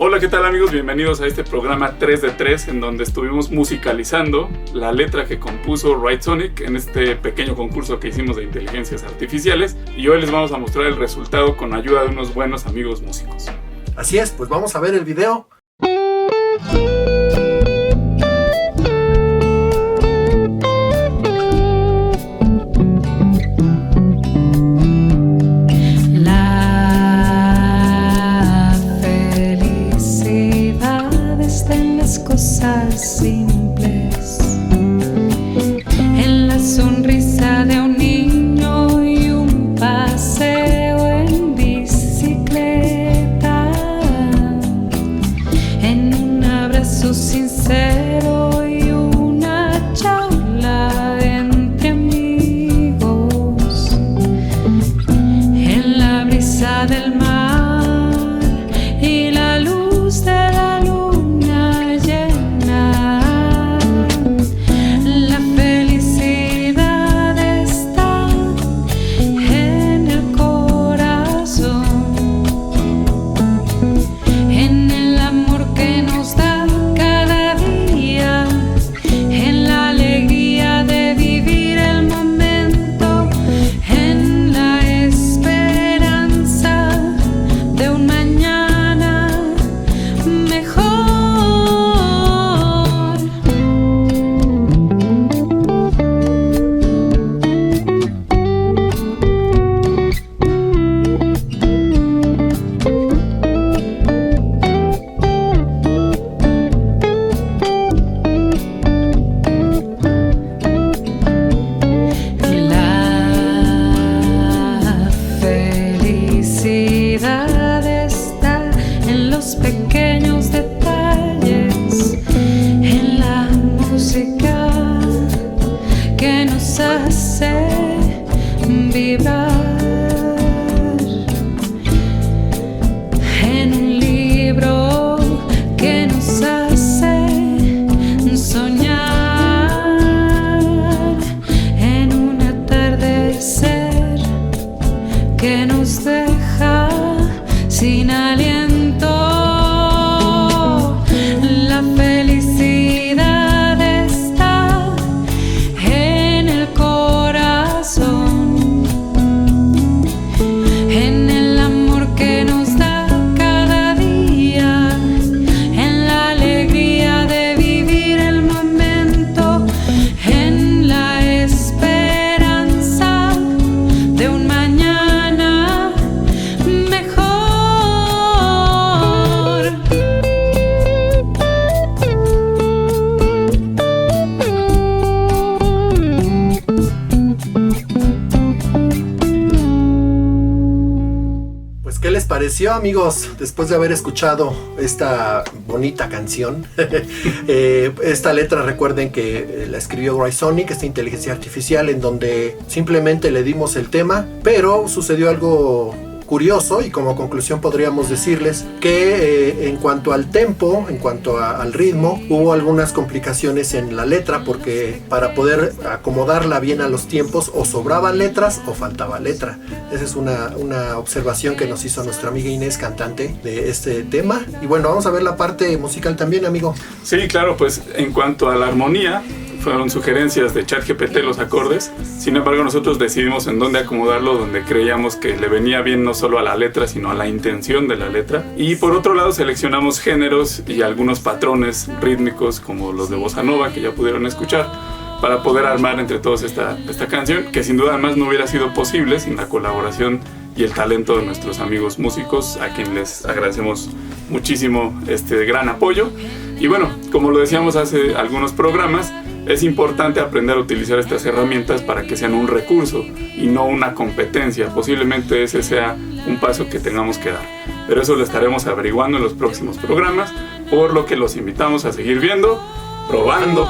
Hola, ¿qué tal amigos? Bienvenidos a este programa 3 de 3 en donde estuvimos musicalizando la letra que compuso Writesonic en este pequeño concurso que hicimos de inteligencias artificiales, y hoy les vamos a mostrar el resultado con ayuda de unos buenos amigos músicos. Así es, pues vamos a ver el video. Cosas simples, en la sonrisa de un niño y un paseo en bicicleta, en un abrazo sincero y una charla entre amigos, en la brisa del mar y la luz de la luna. Pequeños detalles en la música que nos hace vibrar, en un libro que nos hace soñar, en un atardecer que nos deja sin aliento. ¿Qué les pareció, amigos? Después de haber escuchado esta bonita canción. Esta letra, recuerden que la escribió Writesonic, esta inteligencia artificial, en donde simplemente le dimos el tema, pero sucedió algo curioso, y como conclusión podríamos decirles que en cuanto al tempo, en cuanto al ritmo, hubo algunas complicaciones en la letra, porque para poder acomodarla bien a los tiempos, o sobraban letras o faltaba letra. Esa es una observación que nos hizo nuestra amiga Inés, cantante de este tema. Y bueno, vamos a ver la parte musical también, amigo. Sí, claro, pues en cuanto a la armonía, fueron sugerencias de ChatGPT los acordes. Sin embargo, nosotros decidimos en dónde acomodarlo, donde creíamos que le venía bien no solo a la letra, sino a la intención de la letra. Y por otro lado, seleccionamos géneros y algunos patrones rítmicos como los de bossa nova, que ya pudieron escuchar, para poder armar entre todos esta canción, que sin duda además no hubiera sido posible sin la colaboración y el talento de nuestros amigos músicos, a quienes les agradecemos muchísimo este gran apoyo. Y bueno, como lo decíamos hace algunos programas, es importante aprender a utilizar estas herramientas para que sean un recurso y no una competencia. Posiblemente ese sea un paso que tengamos que dar, pero eso lo estaremos averiguando en los próximos programas, por lo que los invitamos a seguir viendo Probando.